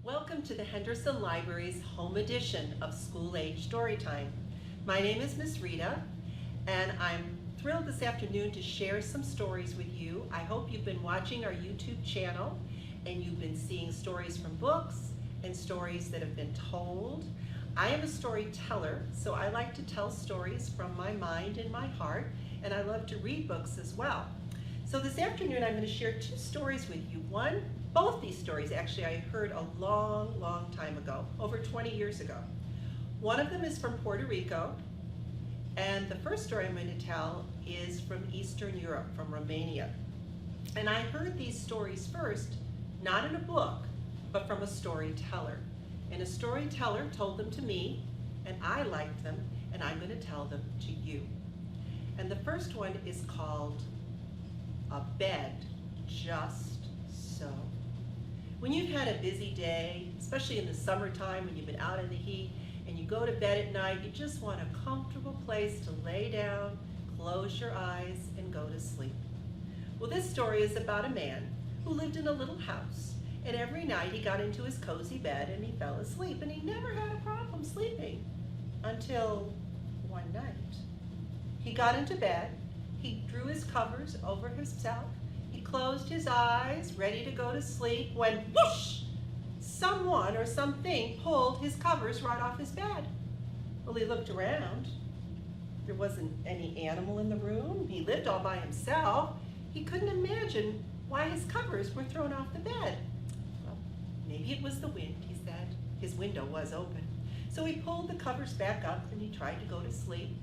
Welcome to the Henderson Library's home edition of School Age Storytime. My name is Miss Rita, and I'm thrilled this afternoon to share some stories with you. I hope you've been watching our YouTube channel and you've been seeing stories from books and stories that have been told. I am a storyteller, so I like to tell stories from my mind and my heart, and I love to read books as well. So this afternoon I'm going to share two stories with you. Both these stories actually I heard a long time ago, over 20 years ago. One of them is from Puerto Rico, and the first story I'm going to tell is from Eastern Europe, from Romania. And I heard these stories first, not in a book, but from a storyteller. And a storyteller told them to me, and I liked them, and I'm going to tell them to you. And the first one is called A Bed Just So. When you've had a busy day, especially in the summertime when you've been out in the heat and you go to bed at night, you just want a comfortable place to lay down, close your eyes, and go to sleep. Well, this story is about a man who lived in a little house, and every night he got into his cozy bed and he fell asleep, and he never had a problem sleeping until one night. He got into bed, he drew his covers over himself, he closed his eyes, ready to go to sleep, when whoosh! Someone or something pulled his covers right off his bed. Well, he looked around. There wasn't any animal in the room. He lived all by himself. He couldn't imagine why his covers were thrown off the bed. Well, maybe it was the wind, he said. His window was open. So he pulled the covers back up and he tried to go to sleep.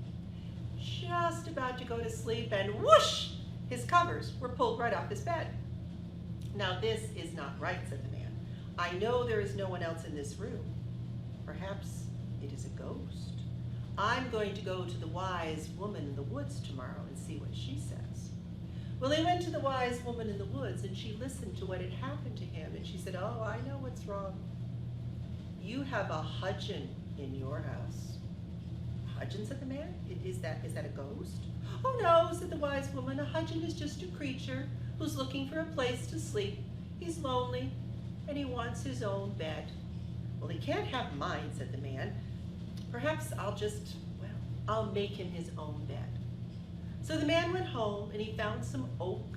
Just about to go to sleep, and whoosh! His covers were pulled right off his bed. Now this is not right, said the man. I know there is no one else in this room. Perhaps it is a ghost. I'm going to go to the wise woman in the woods tomorrow and see what she says. Well, he went to the wise woman in the woods, and she listened to what had happened to him, and she said, oh, I know what's wrong. You have a hudgeon in your house. Hudgeon, said the man? Is that a ghost? Oh no, said the wise woman, a hudgeon is just a creature who's looking for a place to sleep. He's lonely and he wants his own bed. Well, he can't have mine, said the man. Perhaps I'll make him his own bed. So the man went home and he found some oak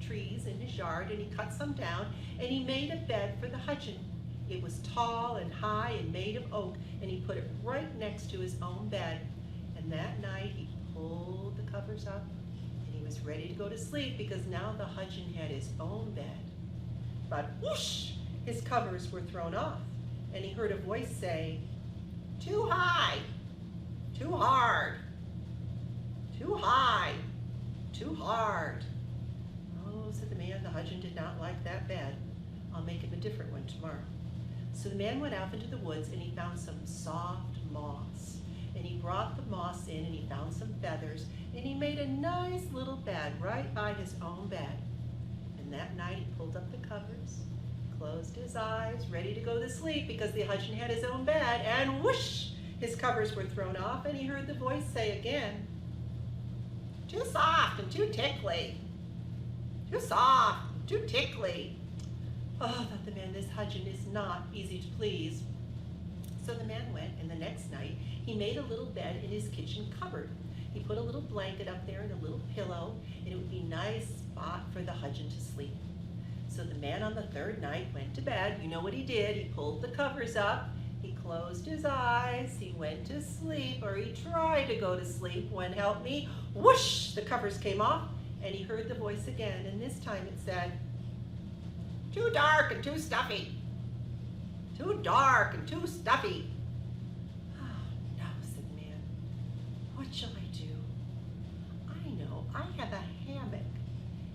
trees in his yard, and he cut some down and he made a bed for the hudgeon. It was tall and high and made of oak, and he put it right next to his own bed. And that night he pulled the covers up and he was ready to go to sleep, because now the hudgeon had his own bed. But whoosh! His covers were thrown off, and he heard a voice say, too high, too hard, too high, too hard. Oh, said the man, the hudgeon did not like that bed. I'll make him a different one tomorrow. So the man went out into the woods and he found some soft moss. And he brought the moss in and he found some feathers, and he made a nice little bed right by his own bed. And that night he pulled up the covers, closed his eyes, ready to go to sleep, because the hudgeon had his own bed, and whoosh! His covers were thrown off, and he heard the voice say again, too soft and too tickly. Too soft and too tickly. Oh, thought the man, this hudgeon is not easy to please. So the man went, and the next night he made a little bed in his kitchen cupboard. He put a little blanket up there and a little pillow, and it would be a nice spot for the hudgeon to sleep. So the man on the third night went to bed. You know what he did? He pulled the covers up, he closed his eyes, he went to sleep, or he tried to go to sleep, when, help me, whoosh, the covers came off, and he heard the voice again, and this time it said, too dark and too stuffy. Too dark and too stuffy. Oh, no, said the man. What shall I do? I know, I have a hammock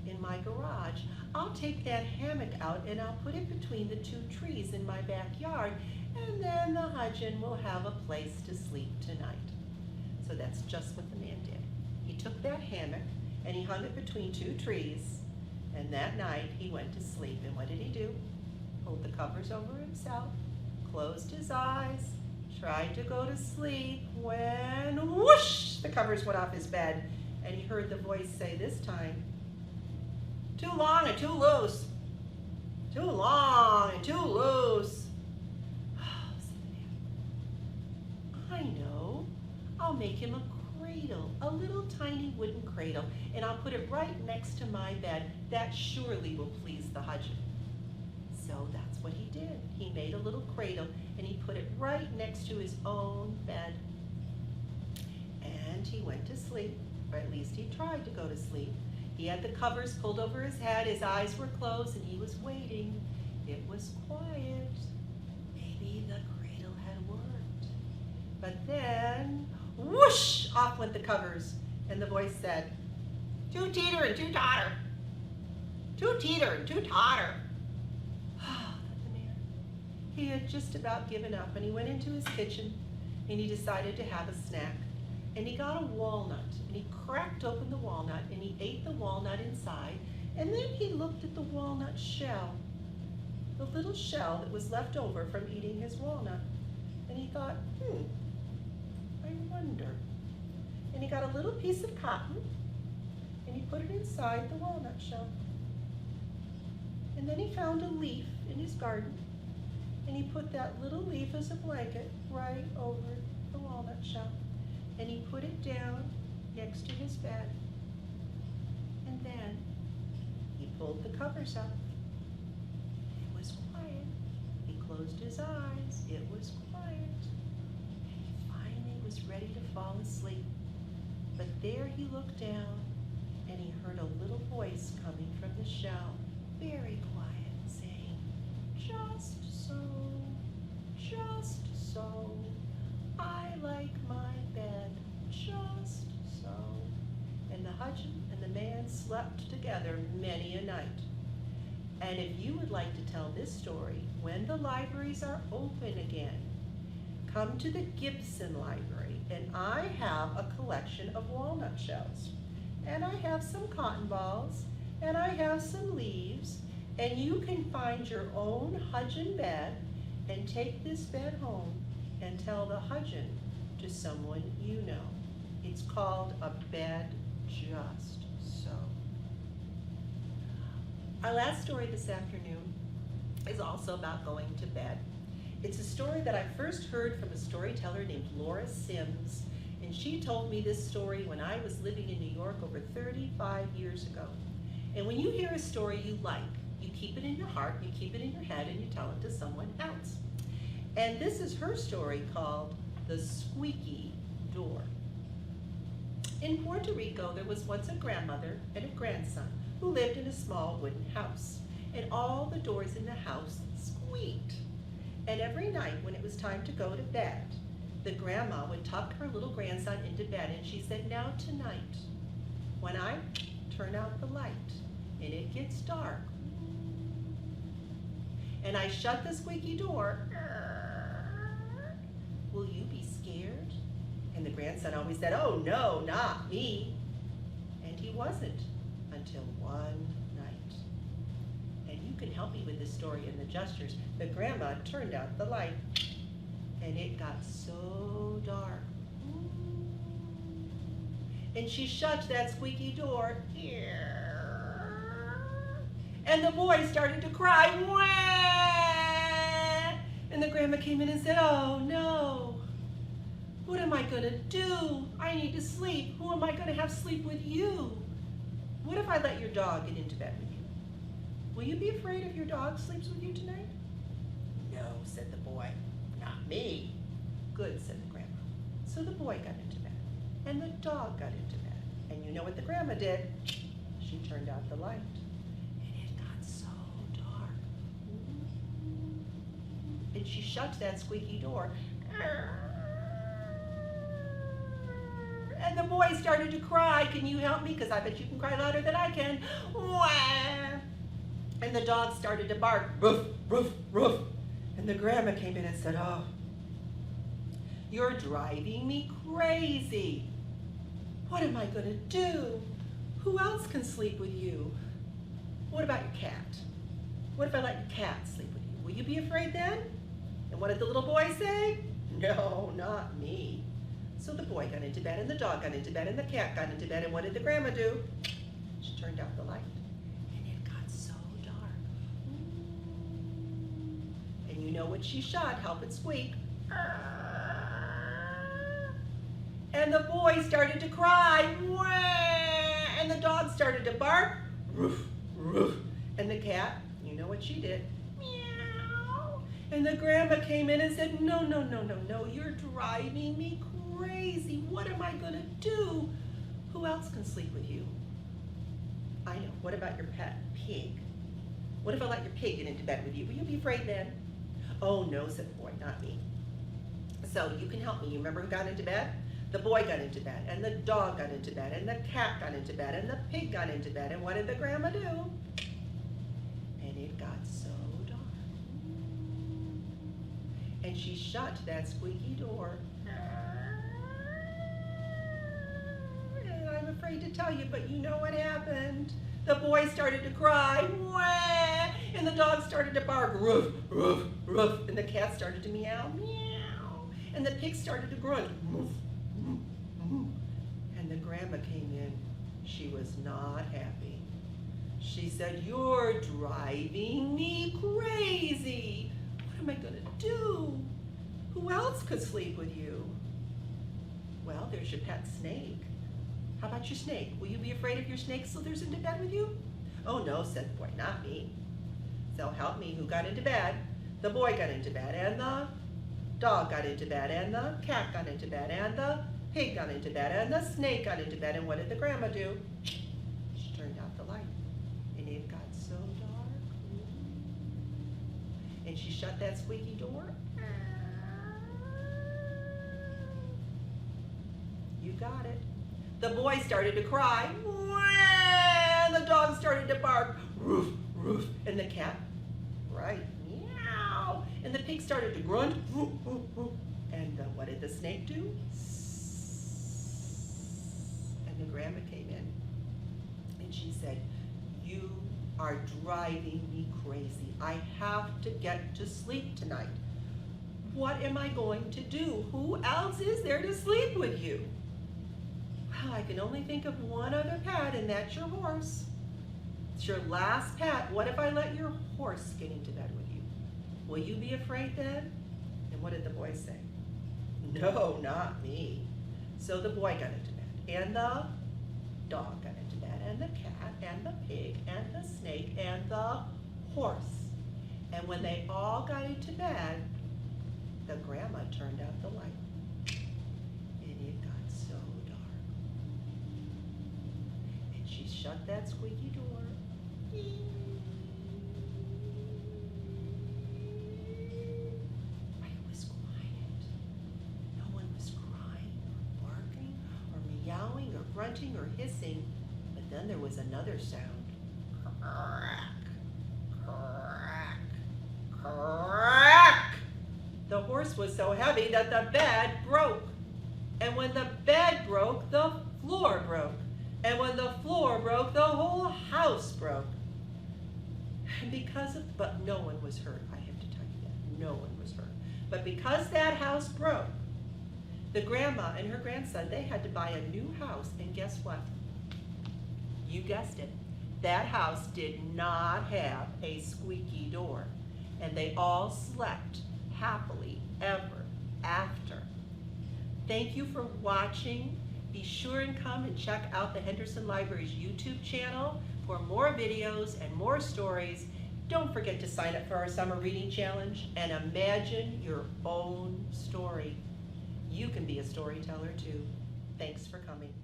in my garage. I'll take that hammock out and I'll put it between the two trees in my backyard, and then the hudgeon will have a place to sleep tonight. So that's just what the man did. He took that hammock and he hung it between two trees, and that night he went to sleep. And what did he do? Pulled the covers over himself, closed his eyes, tried to go to sleep, when whoosh, the covers went off his bed, and he heard the voice say this time, too long and too loose, too long and too loose. I know. I'll make him a cradle, a little tiny wooden cradle, and I'll put it right next to my bed. That surely will please the Hudson. So that's what he did. He made a little cradle and he put it right next to his own bed. And he went to sleep, or at least he tried to go to sleep. He had the covers pulled over his head, his eyes were closed, and he was waiting. It was quiet. Maybe the cradle had worked. But then, whoosh, off went the covers, and the voice said, "Two teeter and two totter. Two teeter and two totter." Thought the man. He had just about given up, and he went into his kitchen, and he decided to have a snack. And he got a walnut, and he cracked open the walnut, and he ate the walnut inside, and then he looked at the walnut shell, the little shell that was left over from eating his walnut. And he thought, I wonder. And he got a little piece of cotton, and he put it inside the walnut shell. And then he found a leaf in his garden, and he put that little leaf as a blanket right over the walnut shell. And he put it down next to his bed. And then he pulled the covers up. It was quiet. He closed his eyes. It was quiet. And he finally was ready to fall asleep. But there he looked down, and he heard a little voice coming from the shell, very quiet, saying, "Just so, just so. I like my bed just so." And the Hudson and the man slept together many a night. And if you would like to tell this story when the libraries are open again, come to the Gibson Library, and I have a collection of walnut shells. And I have some cotton balls, and I have some leaves, and you can find your own Hudson bed and take this bed home and tell the Hudson to someone you know. It's called a bed just so. Our last story this afternoon is also about going to bed. It's a story that I first heard from a storyteller named Laura Sims, and she told me this story when I was living in New York over 35 years ago. And when you hear a story you like, you keep it in your heart, you keep it in your head, and you tell it to someone else. And this is her story called The Squeaky Door. In Puerto Rico, there was once a grandmother and a grandson who lived in a small wooden house. And all the doors in the house squeaked. And every night when it was time to go to bed, the grandma would tuck her little grandson into bed, and she said, "Now tonight, when I turn out the light and it gets dark, and I shut the squeaky door, will you be scared?" And the grandson always said, "Oh no, not me." And he wasn't until one night. And you can help me with this story in the gestures. The grandma turned out the light, and it got so dark. And she shut that squeaky door, and the boy started to cry. And the grandma came in and said, "Oh no, what am I gonna do? I need to sleep. Who am I gonna have sleep with you? What if I let your dog get into bed with you? Will you be afraid if your dog sleeps with you tonight?" "No," said the boy, "not me." "Good," said the grandma. So the boy got into bed, and the dog got into bed. And you know what the grandma did? She turned out the light, and it got so dark. And she shut that squeaky door. And the boy started to cry. "Can you help me? Because I bet you can cry louder than I can." And the dog started to bark. "Roof, roof, roof." And the grandma came in and said, "Oh, you're driving me crazy. What am I going to do? Who else can sleep with you? What about your cat? What if I let your cat sleep with you? Will you be afraid then?" And what did the little boy say? "No, not me." So the boy got into bed, and the dog got into bed, and the cat got into bed, and what did the grandma do? She turned out the light, and it got so dark. And you know what she shot? Help it squeak. And the boy started to cry. Wah! And the dog started to bark. Roof, roof. And the cat, you know what she did? Meow. And the grandma came in and said, no, no, no, no, no, you're driving me crazy. What am I gonna do? Who else can sleep with you? I know, what about your pet pig? What if I let your pig get into bed with you? Will you be afraid then? Oh no, said the boy, not me. So you can help me. You remember who got into bed? The boy got into bed, and the dog got into bed, and the cat got into bed, and the pig got into bed. And what did the grandma do? And it got so dark. And she shut that squeaky door. And I'm afraid to tell you, but you know what happened. The boy started to cry, wah, and the dog started to bark, roof, roof, roof, and the cat started to meow, meow, and the pig started to grunt, roof, roof, roof. And the grandma came in. She was not happy. She said, you're driving me crazy. What am I gonna do? Who else could sleep with you? Well, there's your pet snake. How about your snake? Will you be afraid if your snake slithers into bed with you? Oh no, said the boy, not me. So help me, who got into bed? The boy got into bed, and the dog got into bed, and the cat got into bed, and the pig got into bed, and the snake got into bed. And what did the grandma do? She turned out the light, and it got so dark. And she shut that squeaky door. You got it. The boy started to cry, and the dog started to bark, roof, roof, and the cat, right, meow, and the pig started to grunt, woof, woof, woof. And what did the snake do? And the grandma came in, and she said, you are driving me crazy. I have to get to sleep tonight. What am I going to do? Who else is there to sleep with you? Well, I can only think of one other pet, and that's your horse. It's your last pet. What if I let your horse get into bed with you? Will you be afraid then? And what did the boy say? No, not me. So the boy got into bed, and the dog got into bed, and the cat, and the pig, and the snake, and the horse. And when they all got into bed, the grandma turned out the light. Shut that squeaky door. It was quiet. No one was crying or barking or meowing or grunting or hissing. But then there was another sound. Crack, crack, crack. The horse was so heavy that the bed broke. And when the bed broke, the floor broke. And when the floor broke, the whole house broke. And but no one was hurt, I have to tell you that. No one was hurt. But because that house broke, the grandma and her grandson, they had to buy a new house. And guess what? You guessed it. That house did not have a squeaky door. And they all slept happily ever after. Thank you for watching. Be sure and come and check out the Henderson Library's YouTube channel for more videos and more stories. Don't forget to sign up for our summer reading challenge and imagine your own story. You can be a storyteller too. Thanks for coming.